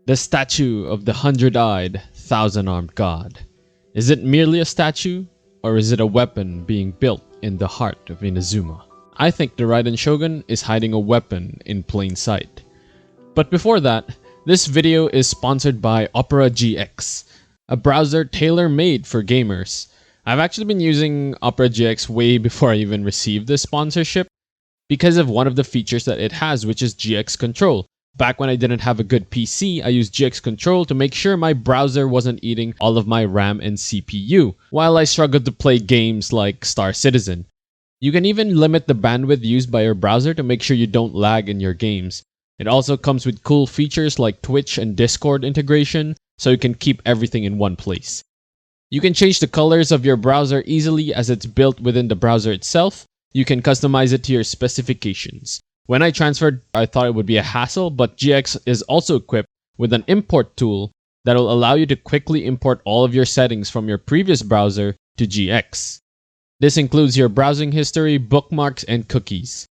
The statue of the hundred-eyed, thousand-armed god. Is it merely a statue, or is it a weapon being built in the heart of Inazuma? I think the Raiden Shogun is hiding a weapon in plain sight. But before that, this video is sponsored by Opera GX, a browser tailor-made for gamers. I've actually been using Opera GX way before I even received this sponsorship because of one of the features that it has, which is GX Control. Back when I didn't have a good PC, I used GX Control to make sure my browser wasn't eating all of my RAM and CPU, while I struggled to play games like Star Citizen. You can even limit the bandwidth used by your browser to make sure you don't lag in your games. It also comes with cool features like Twitch and Discord integration, so you can keep everything in one place. You can change the colors of your browser easily as it's built within the browser itself. You can customize it to your specifications. When I transferred, I thought it would be a hassle, but GX is also equipped with an import tool that will allow you to quickly import all of your settings from your previous browser to GX. This includes your browsing history, bookmarks, and cookies.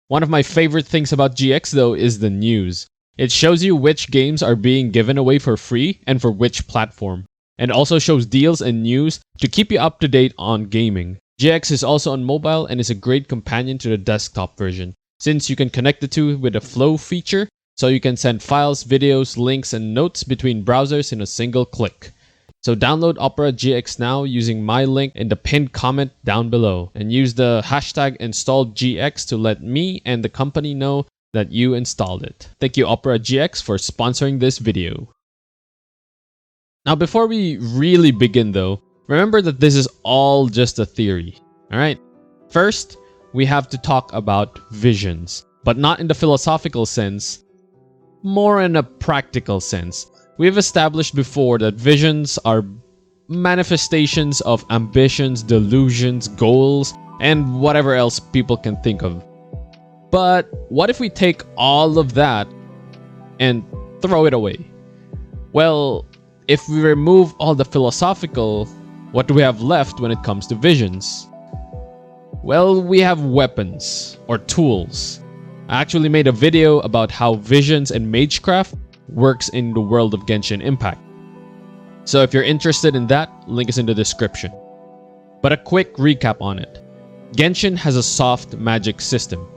One of my favorite things about GX though is the news. It shows you which games are being given away for free and for which platform, and also shows deals and news to keep you up to date on gaming. GX is also on mobile and is a great companion to the desktop version, since you can connect the two with a flow feature, so you can send files, videos, links, and notes between browsers in a single click. So download Opera GX now using my link in the pinned comment down below, and use the hashtag InstalledGX to let me and the company know that you installed it. Thank you Opera GX for sponsoring this video. Now before we really begin though, remember that this is all just a theory, alright? First, we have to talk about visions, but not in the philosophical sense, more in a practical sense. We've established before that visions are manifestations of ambitions, delusions, goals, and whatever else people can think of. But what if we take all of that and throw it away? Well, if we remove all the philosophical, what do we have left when it comes to visions? Well, we have weapons, or tools. I actually made a video about how visions and magecraft works in the world of Genshin Impact. So if you're interested in that, link is in the description. But a quick recap on it. Genshin has a soft magic system,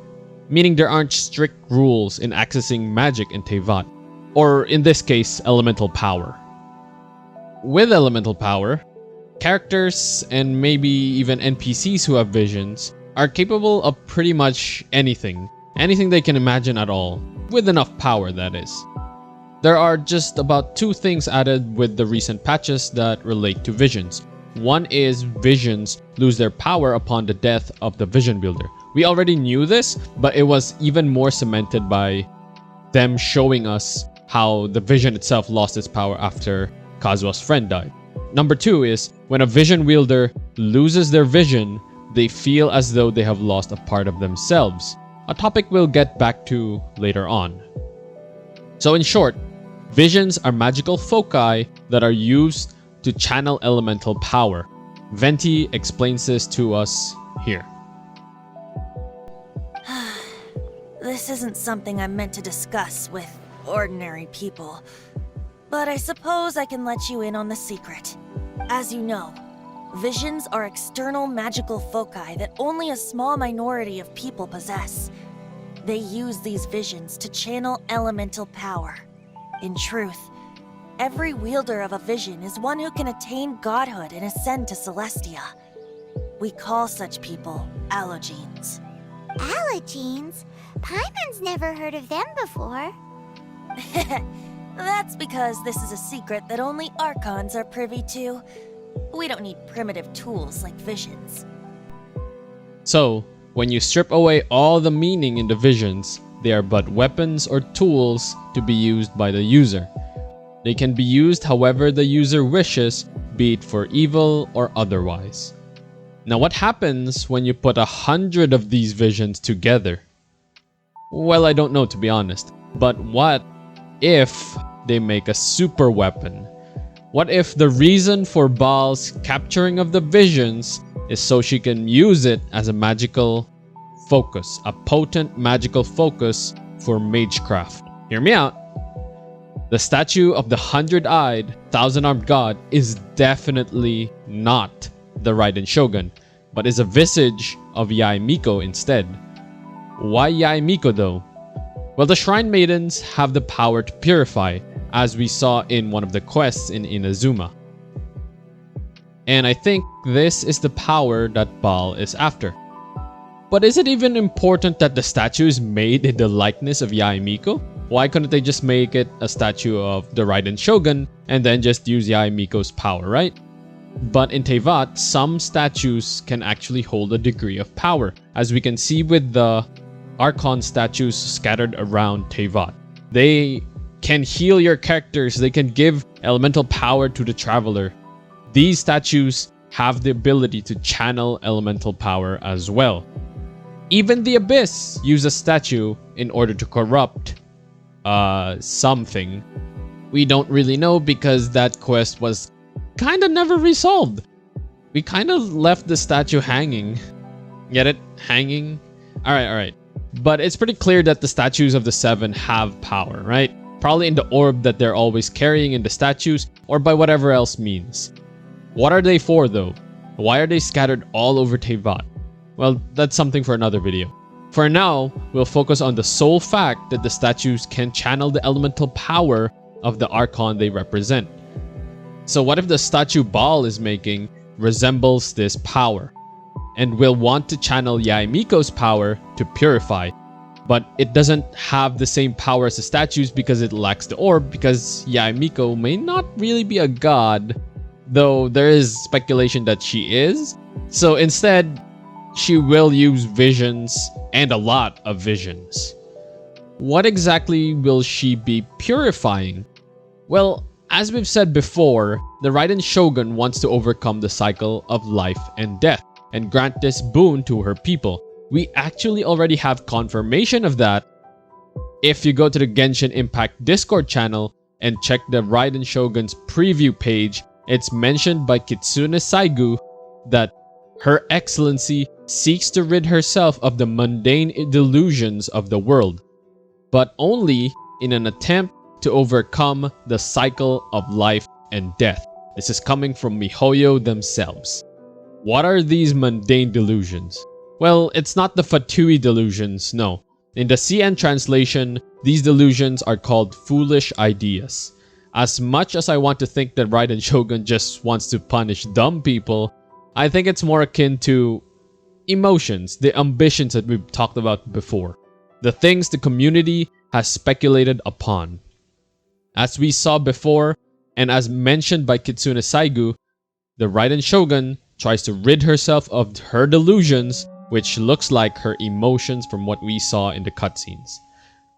meaning there aren't strict rules in accessing magic in Teyvat, or in this case, elemental power. With elemental power, characters and maybe even NPCs who have visions are capable of pretty much anything they can imagine at all, with enough power that is. There are just about two things added with the recent patches that relate to visions. One is visions lose their power upon the death of the vision builder. We already knew this, but it was even more cemented by them showing us how the vision itself lost its power after Kazuha's friend died. Number two is when a vision wielder loses their vision, they feel as though they have lost a part of themselves, a topic we'll get back to later on. So in short, visions are magical foci that are used to channel elemental power. Venti explains this to us here. This isn't something I'm meant to discuss with ordinary people, but I suppose I can let you in on the secret. As you know, visions are external magical foci that only a small minority of people possess. They use these visions to channel elemental power. In truth, every wielder of a vision is one who can attain godhood and ascend to Celestia. We call such people allogenes. Allogenes? Paimon's never heard of them before. That's because this is a secret that only Archons are privy to. We don't need primitive tools like visions. So, when you strip away all the meaning in the visions, they are but weapons or tools to be used by the user. They can be used however the user wishes, be it for evil or otherwise. Now what happens when you put 100 of these visions together? Well, I don't know to be honest, but what if they make a super weapon? What if the reason for Baal's capturing of the visions is so she can use it as a magical focus, a potent magical focus for magecraft? Hear me out. The statue of the 100-eyed, thousand-armed god is definitely not the Raiden Shogun, but is a visage of Yae Miko instead. Why Yae Miko though? Well, the Shrine Maidens have the power to purify, as we saw in one of the quests in Inazuma. And I think this is the power that Baal is after. But is it even important that the statue is made in the likeness of Yae Miko? Why couldn't they just make it a statue of the Raiden Shogun and then just use Yae Miko's power, right? But in Teyvat, some statues can actually hold a degree of power, as we can see with the Archon statues scattered around Teyvat. They can heal your characters, they can give elemental power to the traveler. These statues have the ability to channel elemental power as well. Even the Abyss use a statue in order to corrupt something. We don't really know because that quest was kinda never resolved. We kinda left the statue hanging. Get it? Hanging? Alright. But it's pretty clear that the statues of the seven have power, right? Probably in the orb that they're always carrying in the statues, or by whatever else means. What are they for though? Why are they scattered all over Teyvat? Well, that's something for another video. For now, we'll focus on the sole fact that the statues can channel the elemental power of the Archon they represent. So what if the statue Baal is making resembles this power, and will want to channel Yae Miko's power to purify, but it doesn't have the same power as the statues because it lacks the orb, because Yae Miko may not really be a god, though there is speculation that she is. So instead, she will use visions, and a lot of visions. What exactly will she be purifying? Well, as we've said before, the Raiden Shogun wants to overcome the cycle of life and death and grant this boon to her people. We actually already have confirmation of that. If you go to the Genshin Impact Discord channel and check the Raiden Shogun's preview page, it's mentioned by Kitsune Saiguu that Her Excellency seeks to rid herself of the mundane delusions of the world, but only in an attempt to overcome the cycle of life and death. This is coming from MiHoYo themselves. What are these mundane delusions? Well, it's not the Fatui delusions, no. In the CN translation, these delusions are called foolish ideas. As much as I want to think that Raiden Shogun just wants to punish dumb people, I think it's more akin to emotions, the ambitions that we've talked about before, the things the community has speculated upon. As we saw before, and as mentioned by Kitsune Saiguu, the Raiden Shogun tries to rid herself of her delusions, which looks like her emotions from what we saw in the cutscenes.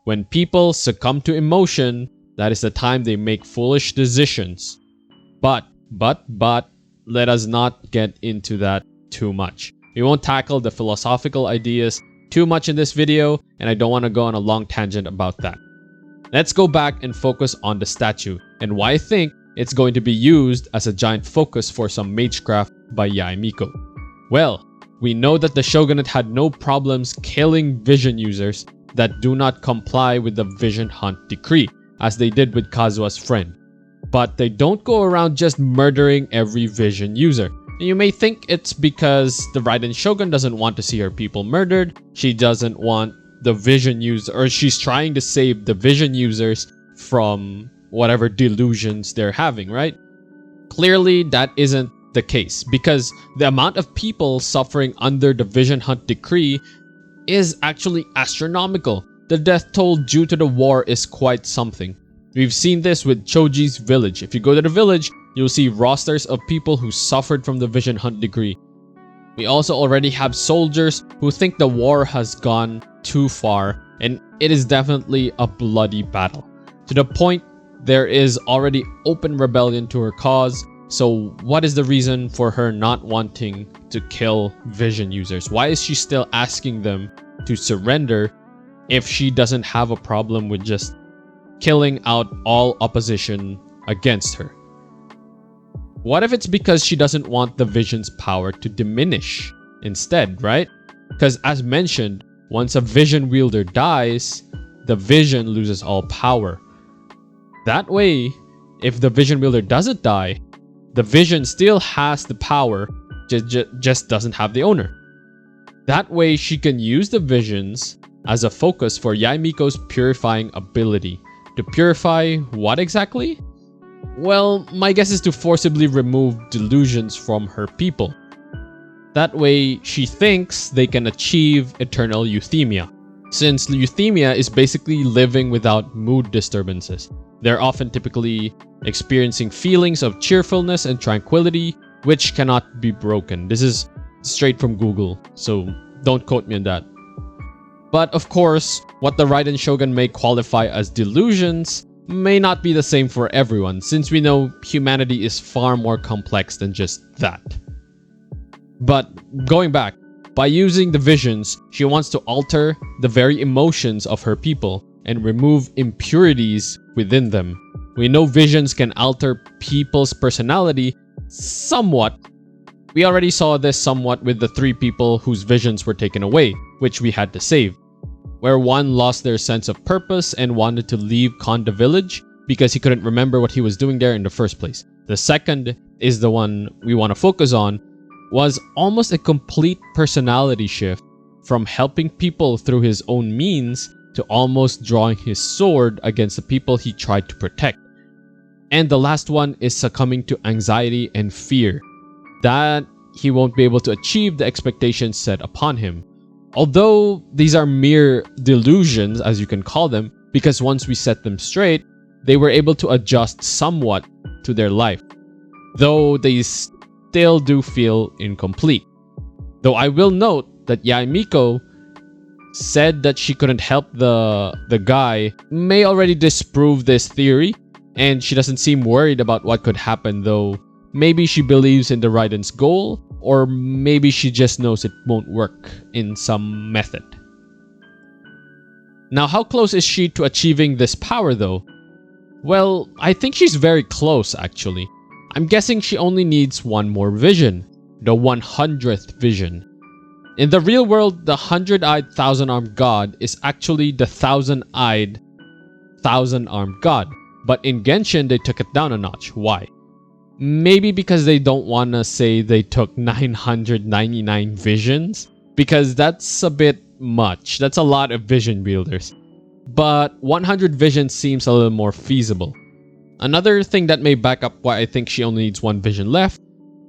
When people succumb to emotion, that is the time they make foolish decisions. But, let us not get into that too much. We won't tackle the philosophical ideas too much in this video, and I don't want to go on a long tangent about that. Let's go back and focus on the statue, and why I think it's going to be used as a giant focus for some magecraft by Yae Miko. Well, we know that the Shogunate had no problems killing vision users that do not comply with the Vision Hunt decree, as they did with Kazuha's friend. But they don't go around just murdering every vision user. And you may think it's because the Raiden Shogun doesn't want to see her people murdered, she doesn't want the vision user, or she's trying to save the vision users from whatever delusions they're having, right? Clearly that isn't the case, because the amount of people suffering under the Vision Hunt decree is actually astronomical. The death toll due to the war is quite something. We've seen this with Choji's village. If you go to the village, you'll see rosters of people who suffered from the Vision Hunt decree. We also already have soldiers who think the war has gone too far, and it is definitely a bloody battle. To the point, there is already open rebellion to her cause. So what is the reason for her not wanting to kill vision users? Why is she still asking them to surrender if she doesn't have a problem with just killing out all opposition against her? What if it's because she doesn't want the vision's power to diminish instead, right? Because as mentioned, once a vision wielder dies, the vision loses all power. That way, if the vision wielder doesn't die, the vision still has the power, just doesn't have the owner. That way, she can use the visions as a focus for Yae Miko's purifying ability. To purify what exactly? Well, my guess is to forcibly remove delusions from her people. That way, she thinks they can achieve eternal euthymia. Since euthymia is basically living without mood disturbances, they're often typically experiencing feelings of cheerfulness and tranquility, which cannot be broken. This is straight from Google, so don't quote me on that. But of course, what the Raiden Shogun may qualify as delusions may not be the same for everyone, since we know humanity is far more complex than just that. But going back, by using the visions, she wants to alter the very emotions of her people and remove impurities within them. We know visions can alter people's personality somewhat. We already saw this somewhat with the 3 people whose visions were taken away, which we had to save, where one lost their sense of purpose and wanted to leave Konda village because he couldn't remember what he was doing there in the first place. The second is the one we want to focus on, was almost a complete personality shift from helping people through his own means to almost drawing his sword against the people he tried to protect. And the last one is succumbing to anxiety and fear that he won't be able to achieve the expectations set upon him. Although these are mere delusions, as you can call them, because once we set them straight, they were able to adjust somewhat to their life, though they still do feel incomplete. Though I will note that Yae Miko said that she couldn't help the guy may already disprove this theory, and she doesn't seem worried about what could happen, though maybe she believes in the Raiden's goal, or maybe she just knows it won't work in some method. Now, how close is she to achieving this power though? Well, I think she's very close actually. I'm guessing she only needs one more vision, the 100th vision. In the real world, the 100-eyed thousand-armed god is actually the 1,000-eyed thousand-armed god. But in Genshin, they took it down a notch. Why? Maybe because they don't want to say they took 999 visions, because that's a bit much. That's a lot of vision builders. But 100 visions seems a little more feasible. Another thing that may back up why I think she only needs one vision left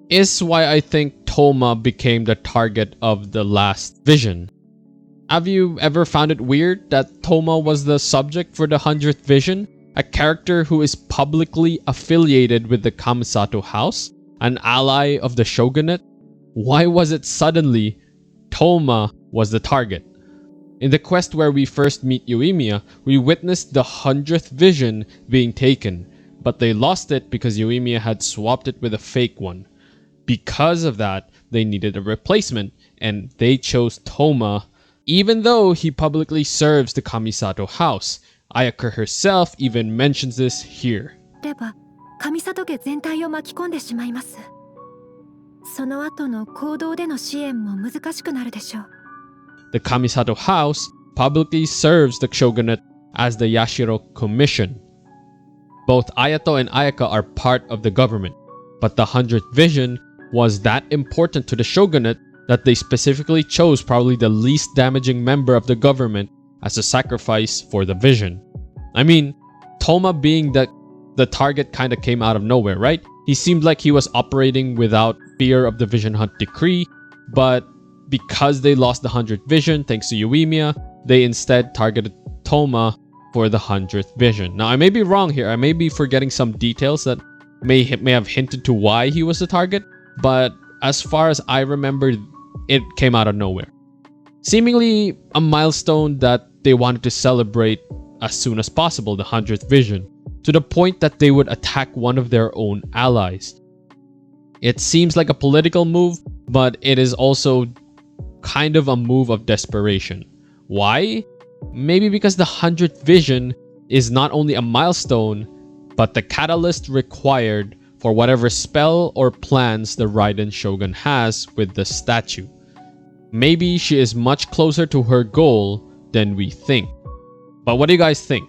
is why I think Thoma became the target of the last vision. Have you ever found it weird that Thoma was the subject for the 100th vision? A character who is publicly affiliated with the Kamisato house, an ally of the shogunate? Why was it suddenly Thoma was the target? In the quest where we first meet Yoimiya, we witnessed the 100th vision being taken, but they lost it because Yoimiya had swapped it with a fake one. Because of that, they needed a replacement, and they chose Thoma, even though he publicly serves the Kamisato house. Ayaka herself even mentions this here. The Kamisato house publicly serves the shogunate as the Yashiro Commission. Both Ayato and Ayaka are part of the government, but the 100th vision was that important to the shogunate that they specifically chose probably the least damaging member of the government as a sacrifice for the vision. I mean, Thoma being the target kind of came out of nowhere, right? He seemed like he was operating without fear of the Vision Hunt decree, but because they lost the 100th vision thanks to Yoimiya, they instead targeted Thoma for the 100th vision. Now, I may be wrong here. I may be forgetting some details that may have hinted to why he was the target, but as far as I remember, it came out of nowhere. Seemingly a milestone that they wanted to celebrate as soon as possible, the 100th vision, to the point that they would attack one of their own allies. It seems like a political move, but it is also kind of a move of desperation. Why? Maybe because the 100th vision is not only a milestone, but the catalyst required for whatever spell or plans the Raiden Shogun has with the statue. Maybe she is much closer to her goal than we think. But what do you guys think?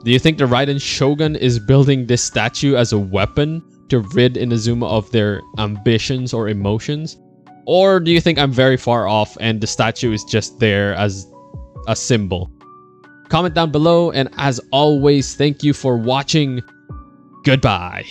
Do you think the Raiden Shogun is building this statue as a weapon to rid Inazuma of their ambitions or emotions? Or do you think I'm very far off and the statue is just there as a symbol? Comment down below, and as always, thank you for watching. Goodbye.